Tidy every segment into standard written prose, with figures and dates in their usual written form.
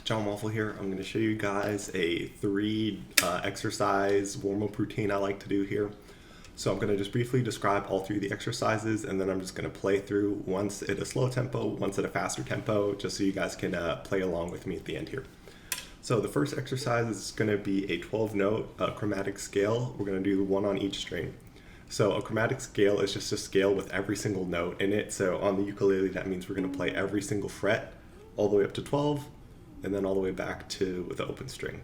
John Waffle here. I'm going to show you guys a three exercise warm-up routine I like to do here. So I'm going to just briefly describe all three of the exercises, and then I'm just going to play through once at a slow tempo, once at a faster tempo, just so you guys can play along with me at the end here. So the first exercise is going to be a 12-note chromatic scale. We're going to do one on each string. So a chromatic scale is just a scale with every single note in it. So on the ukulele, that means we're going to play every single fret all the way up to 12, and then all the way back to the open string.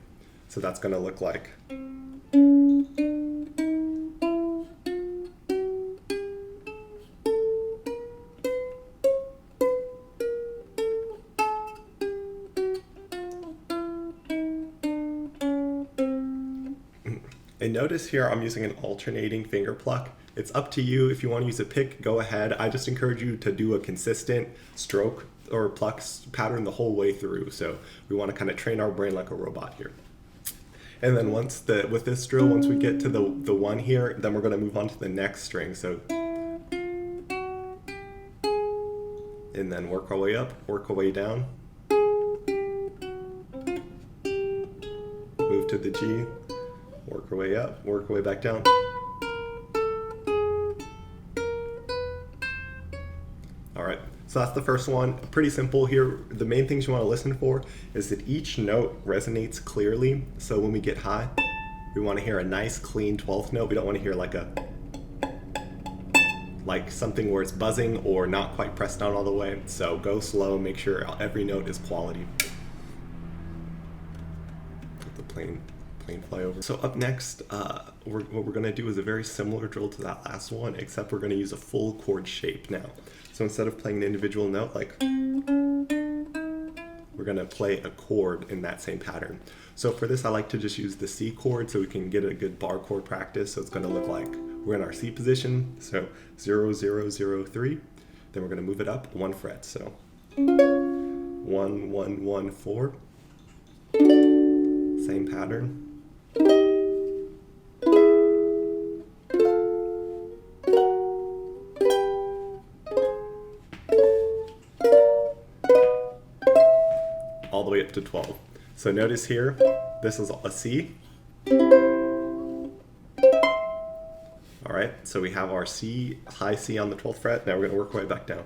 So that's going to look like. And notice here I'm using an alternating finger pluck. It's up to you. If you want to use a pick, go ahead. I just encourage you to do a consistent stroke or pluck pattern the whole way through. So we want to kind of train our brain like a robot here. And then with this drill, once we get to the one here, then we're going to move on to the next string. So, and then work our way up, work our way down, move to the G, work our way up, work our way back down. All right, so that's the first one. Pretty simple here. The main things you want to listen for is that each note resonates clearly. So when we get high, we want to hear a nice clean 12th note. We don't want to hear like something where it's buzzing or not quite pressed down all the way. So go slow, make sure every note is quality. Let the plane fly over. So up next, what we're going to do is a very similar drill to that last one, except we're going to use a full chord shape now. So instead of playing an individual note, like, we're going to play a chord in that same pattern. So for this, I like to just use the C chord so we can get a good bar chord practice. So it's going to look like we're in our C position. So 0, 0, 0, 3. Then we're going to move it up one fret. So 1, 1, 1, 4. Same pattern. All the way up to 12. So notice here, this is a C. All right, so we have our C, high C on the 12th fret. Now we're going to work our way back down.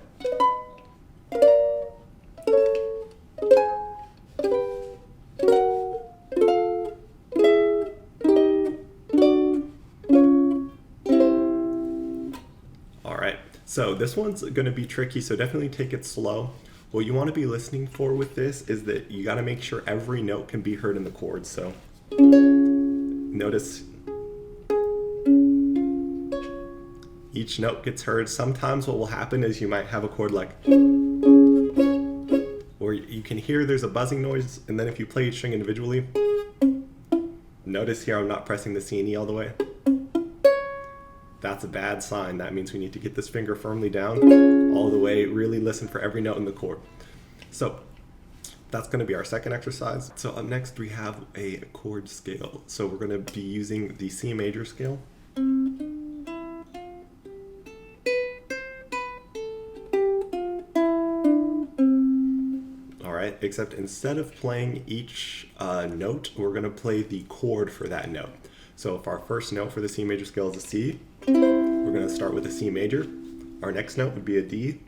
All right, so this one's going to be tricky, so definitely take it slow. What you want to be listening for with this is that you got to make sure every note can be heard in the chords. So notice each note gets heard. Sometimes what will happen is you might have a chord like, or you can hear there's a buzzing noise, and then if you play each string individually, notice here I'm not pressing the C and E all the way. That's a bad sign. That means we need to get this finger firmly down all the way, really listen for every note in the chord. So that's going to be our second exercise. So up next we have a chord scale. So we're going to be using the C major scale. All right, except instead of playing each note, we're going to play the chord for that note. So if our first note for the C major scale is a C, we're going to start with a C major. Our next note would be a D.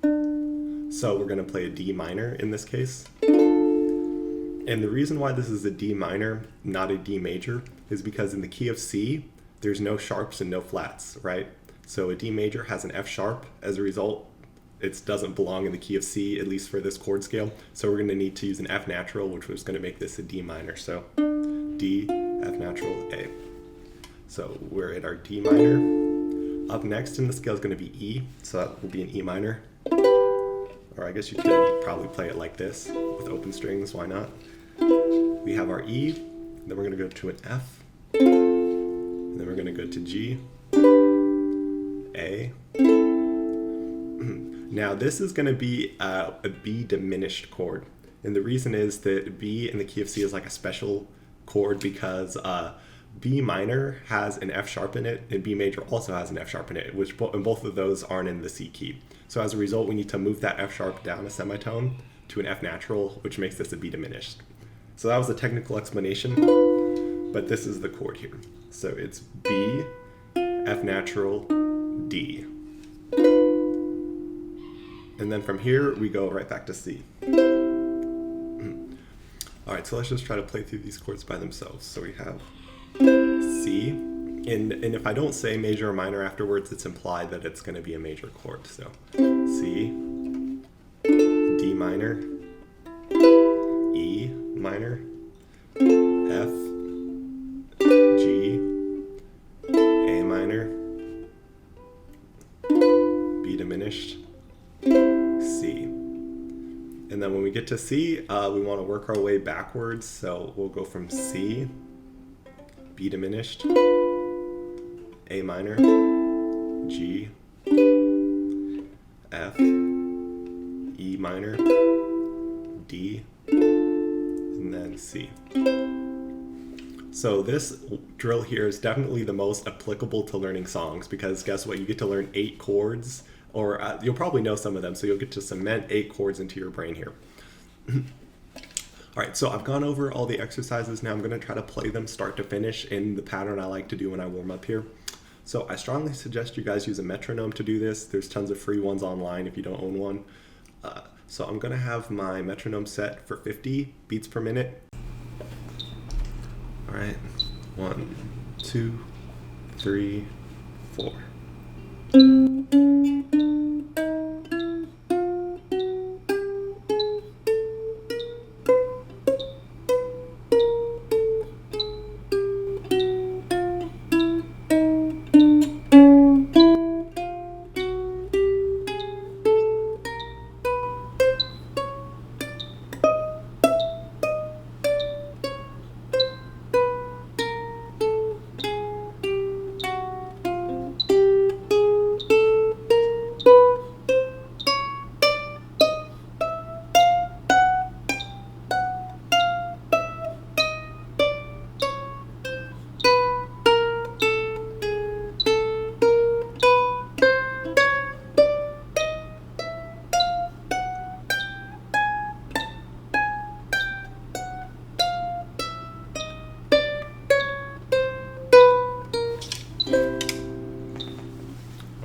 So we're going to play a D minor in this case. And the reason why this is a D minor, not a D major, is because in the key of C, there's no sharps and no flats, right? So a D major has an F sharp. As a result, it doesn't belong in the key of C, at least for this chord scale. So we're going to need to use an F natural, which was going to make this a D minor. So D, F natural, A. So we're at our D minor. Up next in the scale is going to be E, so that will be an E minor. Or I guess you could probably play it like this with open strings, why not? We have our E, then we're going to go to an F, and then we're going to go to G, A. Now this is going to be a B diminished chord, and the reason is that B in the key of C is like a special chord because B minor has an F sharp in it, and B major also has an F sharp in it, and both of those aren't in the C key. So as a result, we need to move that F sharp down a semitone to an F natural, which makes this a B diminished. So that was a technical explanation, but this is the chord here. So it's B, F natural, D. And then from here, we go right back to C. All right, so let's just try to play through these chords by themselves. So we have C, and if I don't say major or minor afterwards, it's implied that it's going to be a major chord. So C, D minor, E minor, F, G, A minor, B diminished, C. And then when we get to C, we want to work our way backwards. So we'll go from C, B diminished, A minor, G, F, E minor, D, and then C. So this drill here is definitely the most applicable to learning songs, because guess what? You get to learn 8 chords, or you'll probably know some of them, so you'll get to cement 8 chords into your brain here. All right, so I've gone over all the exercises. Now I'm going to try to play them start to finish in the pattern I like to do when I warm up here. So I strongly suggest you guys use a metronome to do this. There's tons of free ones online if you don't own one. So I'm going to have my metronome set for 50 beats per minute. All right, 1, 2, 3, 4.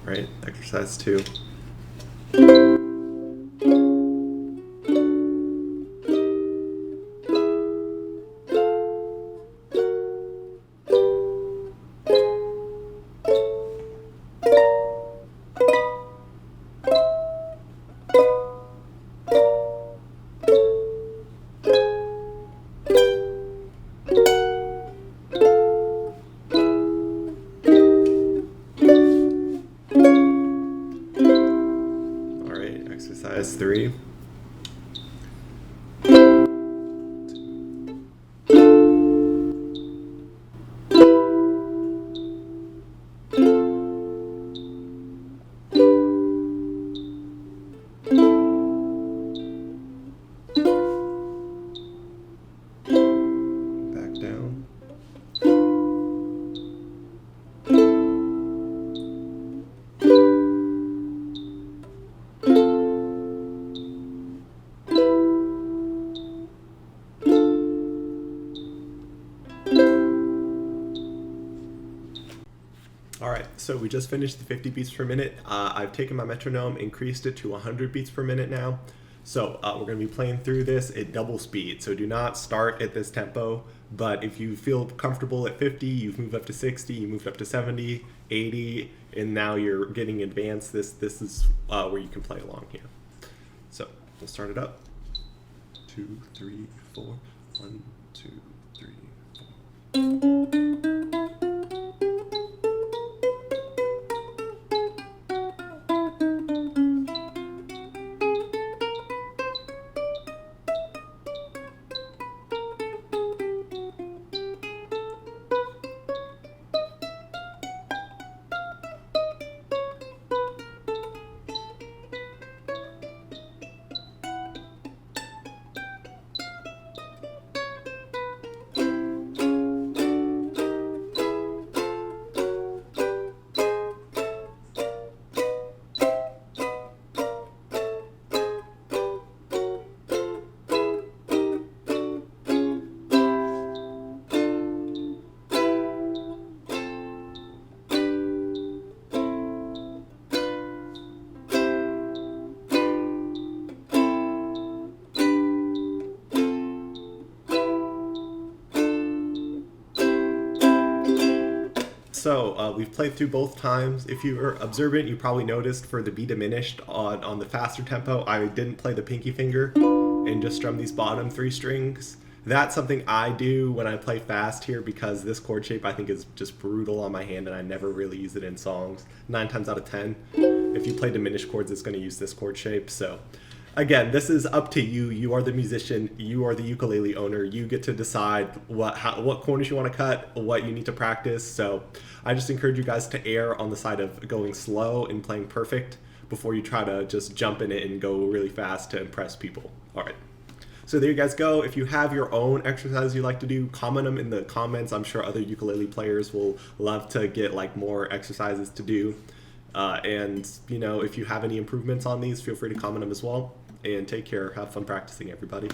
All right, exercise 2. Exercise 3. Back down. All right, so we just finished the 50 beats per minute. I've taken my metronome, increased it to 100 beats per minute now. So we're going to be playing through this at double speed. So do not start at this tempo, but if you feel comfortable at 50, you've moved up to 60, you moved up to 70, 80, and now you're getting advanced. This is where you can play along here. So we'll start it up. 2, 3, 4. 1, 2, 3, 4. we've played through both times. If you were observant, you probably noticed for the B diminished on the faster tempo, I didn't play the pinky finger and just strum these bottom 3 strings. That's something I do when I play fast here because this chord shape I think is just brutal on my hand and I never really use it in songs. 9 times out of 10, if you play diminished chords, it's going to use this chord shape. So again, this is up to you. You are the musician. You are the ukulele owner. You get to decide what corners you want to cut, what you need to practice. So I just encourage you guys to err on the side of going slow and playing perfect before you try to just jump in it and go really fast to impress people. All right. So there you guys go. If you have your own exercises you like to do, comment them in the comments. I'm sure other ukulele players will love to get like more exercises to do. And you know, if you have any improvements on these, feel free to comment them as well. And take care. Have fun practicing, everybody.